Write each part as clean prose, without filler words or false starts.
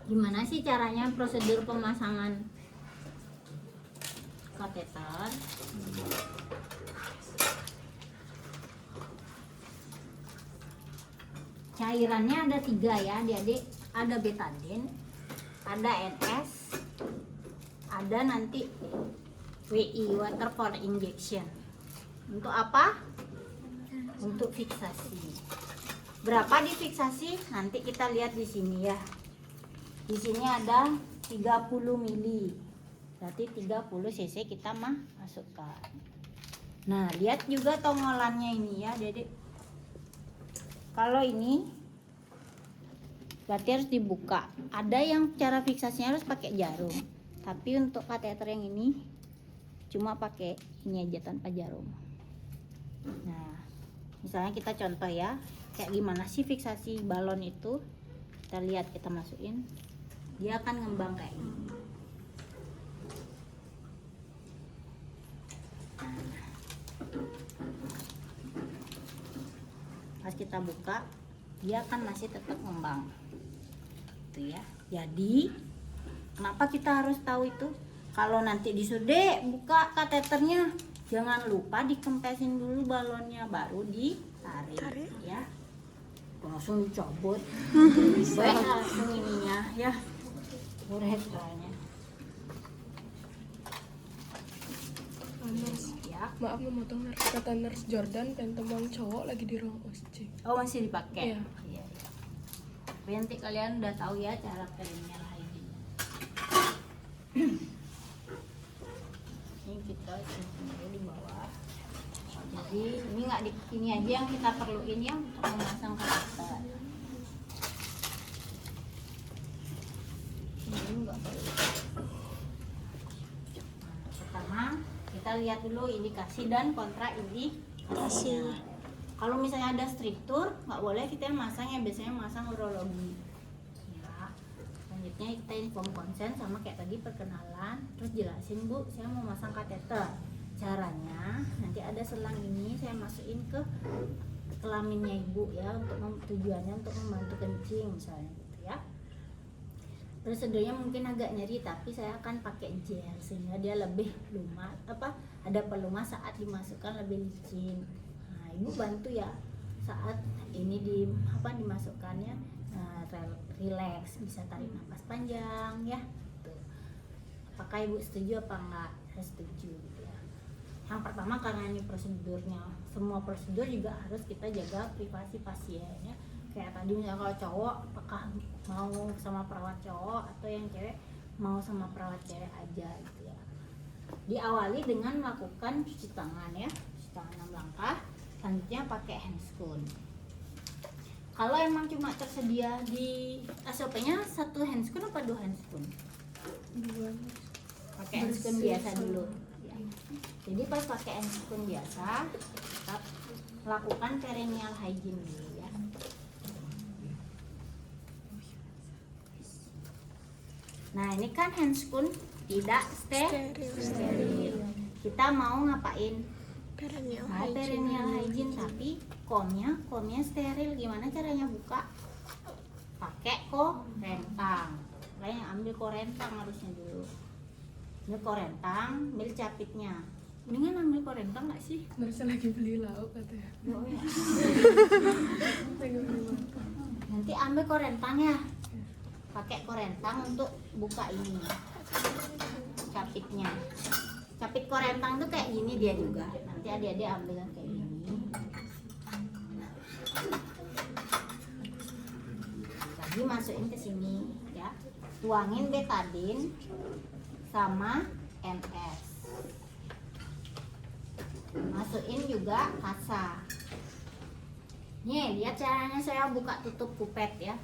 Gimana sih caranya prosedur pemasangan kateter? Cairannya ada 3 ya adik-adik, ada betadine, ada NS, ada nanti WI, water for injection. Untuk apa? Untuk fiksasi. Berapa difiksasi? Nanti kita lihat di sini ya. Di sini ada 30 mili. Berarti 30 cc kita masukkan. Nah, lihat juga tongolannya ini ya, Dedek. Kalau ini berarti harus dibuka. Ada yang cara fiksasinya harus pakai jarum. Tapi untuk kateter yang ini cuma pakai ini aja tanpa jarum. Nah, misalnya kita contoh ya, kayak gimana sih fiksasi balon itu? Kita lihat, kita masukin. Dia akan ngembang kayak ini. Pas kita buka, dia akan masih tetap ngembang. Itu ya. Jadi, kenapa kita harus tahu itu? Kalau nanti disuruh buka kateternya, jangan lupa dikempesin dulu balonnya, baru ditarik ya. Langsung dicabut. Baik, langsung ininya ya. Uretranya. Ya. Maaf memotong, kata Nurse Jordan pentemang cowok lagi di ruang OSC. Oh, masih dipakai? Iya. Iya. Tapi nanti kalian udah tahu ya cara keringnya hygiene. Ini kita simpan di bawah. Jadi ini nggak di ini aja yang kita perluin ya untuk memasang kateter. Ini nggak perlu. Nah, pertama kita lihat dulu indikasi dan kontraindikasi. Kalau misalnya ada struktur, nggak boleh kita masang yang biasanya masang urologi. Ya. Selanjutnya kita inform konsen sama kayak tadi perkenalan, terus jelasin Bu, saya mau masang kateter. Caranya nanti ada selang ini saya masukin ke kelaminnya ibu ya, untuk tujuannya untuk membantu kencing misalnya gitu ya. Prosedurnya mungkin agak nyeri tapi saya akan pakai gel sehingga dia lebih lumat, ada pelumas saat dimasukkan lebih licin. Nah, ibu bantu ya saat ini dimasukkannya, relax, bisa tarik nafas panjang ya. Tuh. Apakah ibu setuju apa enggak? Saya setuju gitu ya. Yang pertama karena ini prosedurnya, semua prosedur juga harus kita jaga privasi pasien ya. Kayak tadi misalnya kalau cowok apakah mau sama perawat cowok atau yang cewek mau sama perawat cewek aja gitu ya. Diawali dengan melakukan cuci tangan ya, cuci tangan 6 langkah. Selanjutnya pakai handscoon. Kalau emang cuma tersedia di SOP-nya 1 handscoon apa 2 handscoon? 2. Pakai handscoon biasa dulu ya. Jadi pas pakai handscoon biasa tetap lakukan perineal hygiene dulu ya. Nah, ini kan handscoon tidak steril. Kita mau ngapain? Perineal hygiene tapi komnya steril. Gimana caranya buka? Pakai korentang. Kalian yang ambil korentang harusnya dulu. Ini korentang, ambil capitnya. Mendingan ambil korentang nggak sih? Nurse lagi beli lauk katanya. Oh, ya. Lagi beli lauk. Nanti ambil korentang ya. Pakai korentang untuk buka ini capitnya. Capit korentang tuh kayak gini dia juga. Nanti adik-adik ambil yang kayak gini. Lagi masukin ke sini ya. Tuangin betadine sama NS. Masukin juga kasa. Nih, lihat caranya saya buka tutup kupet ya.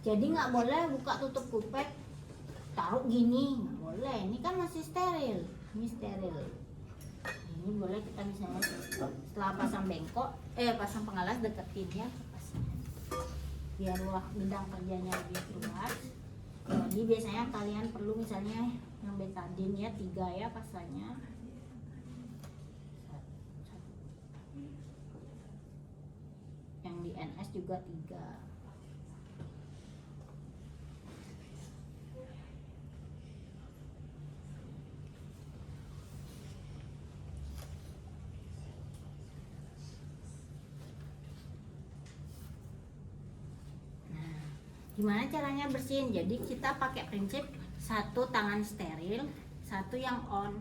Jadi nggak boleh buka tutup kupet taruh gini, nggak boleh. Ini kan masih steril, ini steril. Ini boleh kita misalnya setelah pasang bengkok, pasang pengalas deketin ya pasangnya. Biar ruang bidang kerjanya lebih luas. Jadi biasanya kalian perlu misalnya yang betadine ya 3 ya pasangnya. Yang di NS juga 3. Gimana caranya bersihin? Jadi kita pakai prinsip satu tangan steril, satu yang on.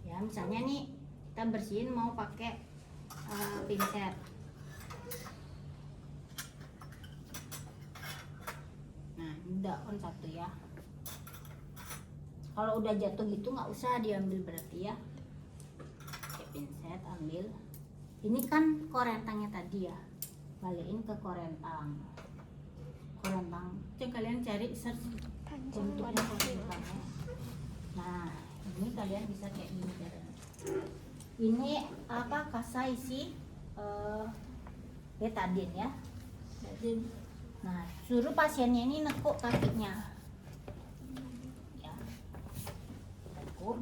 Ya, misalnya nih kita bersihin mau pakai pinset. Nah, ini udah on satu ya. Kalau udah jatuh gitu nggak usah diambil berarti ya. Pakai pinset ambil. Ini kan korentangnya tadi ya. Balikin ke korentang. Korentang. Coba kalian cari search bentuknya korentangnya. Nah, ini kalian bisa kayak gini caranya. Ini apa kasa isi betadine ya. Nah, suruh pasiennya ini nekuk kakinya. Ya. Nekuk.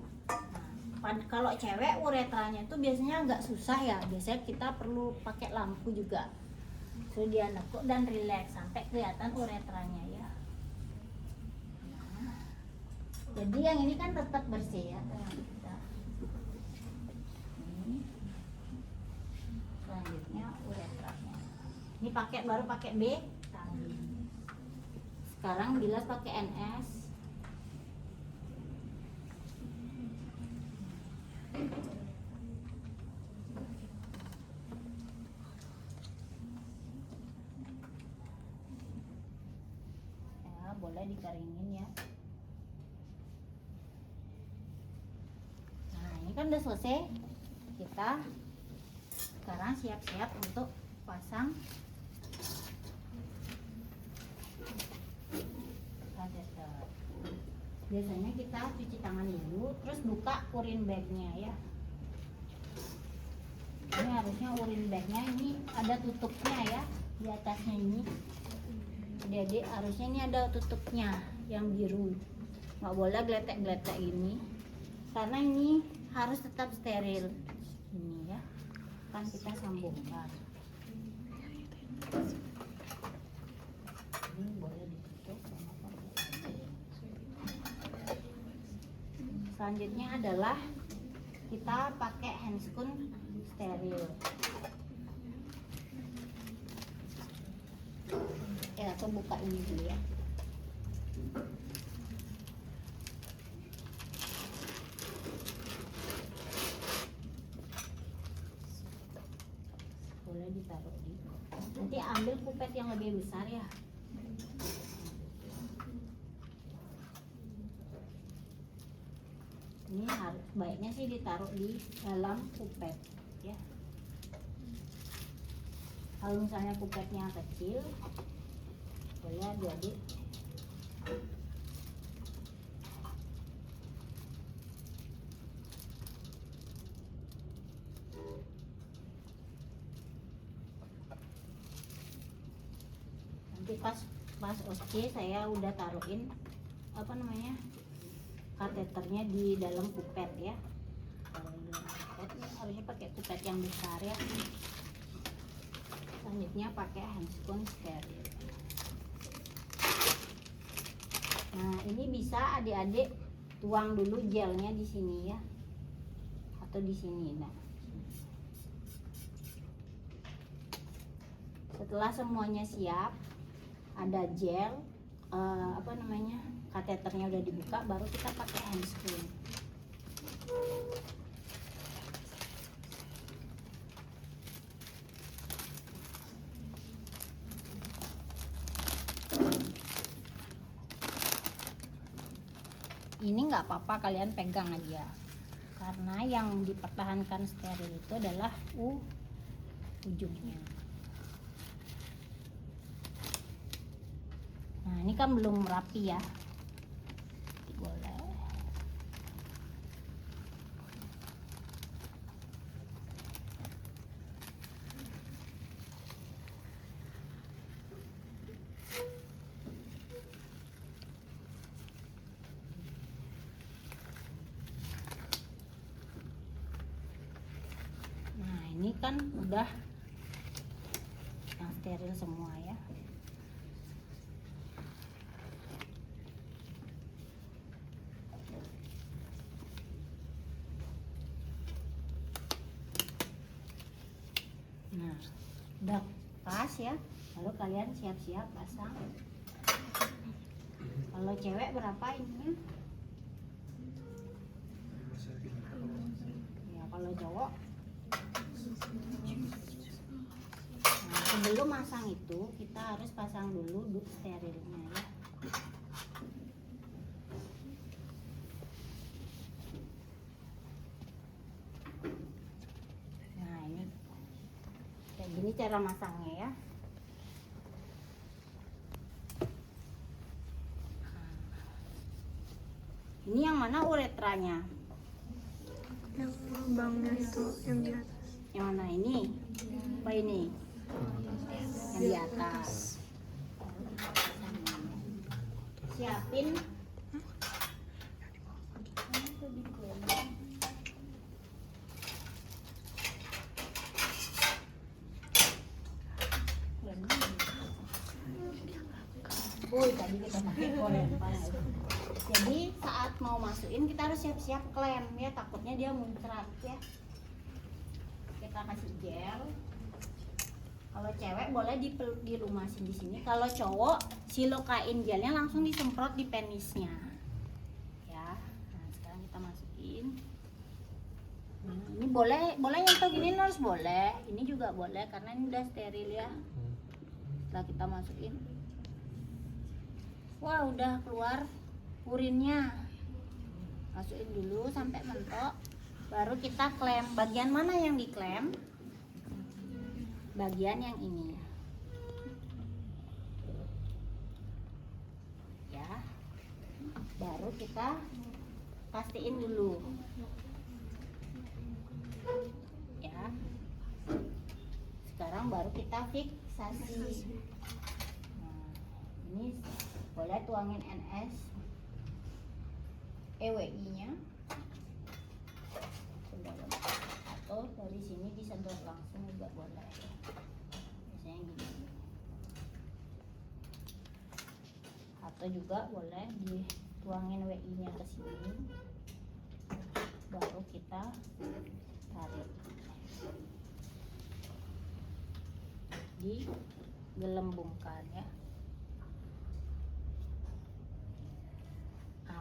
Nah, kalau cewek uretranya itu biasanya agak susah ya. Biasanya kita perlu pakai lampu juga. Suruh dia nekuk dan rileks sampai kelihatan uretranya ya. Nah, jadi yang ini kan tetap bersih ya. Ini. Selanjutnya uretranya. Ini baru pakai B. Sekarang bilas pakai NS. Ya, boleh dikeringin ya. Nah, ini kan udah selesai. Kita sekarang siap-siap untuk pasang kateter. Biasanya kita cuci tangan dulu, terus buka urin bagnya ya. Ini harusnya urin bagnya ini ada tutupnya ya, di atasnya ini. Adik-adik harusnya ini ada tutupnya yang biru. Nggak boleh gletek-gletek ini, karena ini harus tetap steril. Ini ya, kan kita sambungkan. Ini boleh ditutup. Selanjutnya adalah kita pakai handscoon steril. Ya, aku buka ini dulu ya. Boleh ditaruh di. Nanti ambil pipet yang lebih besar ya. Ini harus baiknya sih ditaruh di dalam pipet ya. Kalau misalnya pipetnya kecil, boleh adik-adik nanti pas OSCE saya udah taruhin apa namanya kateternya di dalam pipet ya. Kalau di dalam pipet harusnya pakai pipet yang besar ya. Selanjutnya pakai handscoon steril. Nah, ini bisa adik-adik tuang dulu gelnya di sini ya, atau di sini. Nah, setelah semuanya siap, ada gel, apa namanya, kateternya udah dibuka, baru kita pakai handscoon. Ini nggak apa-apa kalian pegang aja, karena yang dipertahankan steril itu adalah ujungnya. Nah, ini kan belum rapi ya, boleh. Ini kan udah yang steril semua ya. Nah, udah pas ya. Lalu kalian siap-siap pasang Kalau cewek berapa ininya? Ya kalau cowok. Nah, sebelum masang itu kita harus pasang dulu duct sterilnya ya. Nah ini kayak gini cara masangnya ya. Ini yang mana uretranya? Yang lubangnya itu yang di atas. Yang mana ini? Apa ini? Yang di atas. Siapin. Tadi kita pakai korek panas. Jadi saat mau masukin kita harus siap-siap klem ya, takutnya dia muncrat ya. Kita kasih gel. Kalau cewek boleh dilumasin di sini. Kalau cowok silokain gelnya langsung disemprot di penisnya. Ya. Nah, sekarang kita masukin. Ini boleh nyentuh gini harus boleh. Ini juga boleh karena ini udah steril ya. Setelah kita masukin. Wah, udah keluar urinnya. Masukin dulu sampai mentok. Baru kita klem. Bagian mana yang diklem? Bagian yang ini. Ya. Baru kita pastiin dulu. Ya. Sekarang baru kita fiksasi. Nah, ini boleh tuangin NS EWI-nya atau dari sini disedot langsung juga boleh. Biasanya gini. Atau juga boleh dituangin WI-nya ke sini. Baru kita tarik. Digelembungkan ya.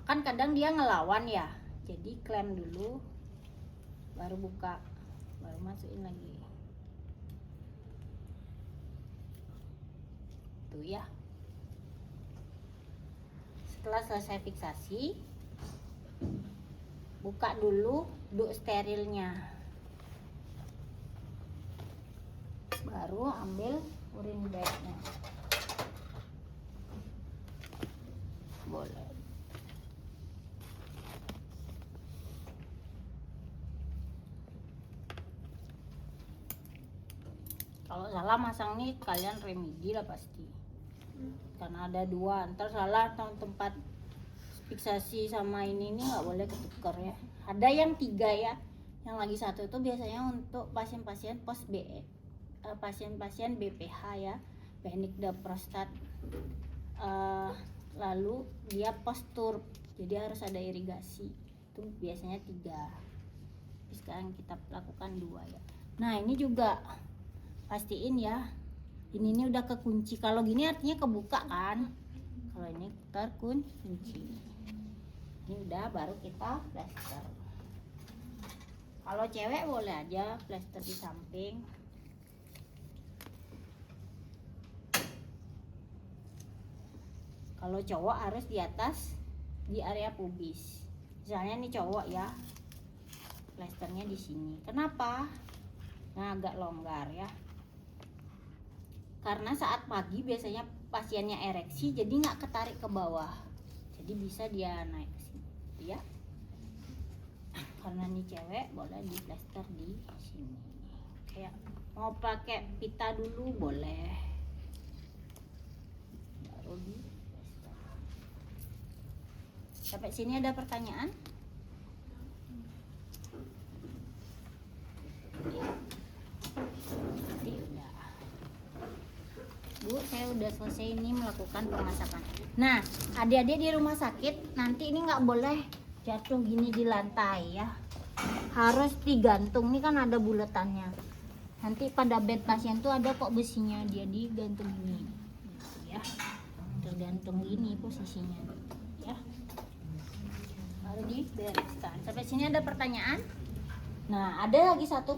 Kan kadang dia ngelawan ya, jadi klem dulu baru buka, baru masukin lagi tuh ya. Setelah selesai fiksasi, buka dulu duct sterilnya, baru ambil urin bagnya. Boleh. Kalau salah masang nih kalian remedi lah pasti, karena ada dua, ntar salah tempat fiksasi sama ini nggak boleh ketuker ya. Ada yang 3 ya, yang lagi satu itu biasanya untuk pasien-pasien post BE, pasien-pasien BPH ya, Benigda prostat, lalu dia postur, jadi harus ada irigasi, itu biasanya 3. Tapi sekarang kita lakukan 2 ya. Nah ini juga pastiin ya, ini udah kekunci. Kalau gini artinya kebuka kan, kalau ini terkunci. Ini udah, baru kita plester. Kalau cewek boleh aja plester di samping. Kalau cowok harus di atas, di area pubis. Misalnya nih cowok ya, plesternya di sini. Kenapa? Nah agak longgar ya. Karena saat pagi biasanya pasiennya ereksi, jadi nggak ketarik ke bawah, jadi bisa dia naik ke sini ya. Karena ini cewek boleh di plester di sini. Kayak mau pakai pita dulu boleh, baru di plester. Sampai sini ada pertanyaan? Bu, saya udah selesai ini melakukan pemasakan. Nah, adik-adik di rumah sakit nanti ini nggak boleh jatuh gini di lantai ya, harus digantung. Ini kan ada buletannya. Nanti pada bed pasien tuh ada kok besinya, dia digantung gini ya. Tuh. gantung gini posisinya ya, baru dibereskan. Sampai sini ada pertanyaan? Nah, ada lagi satu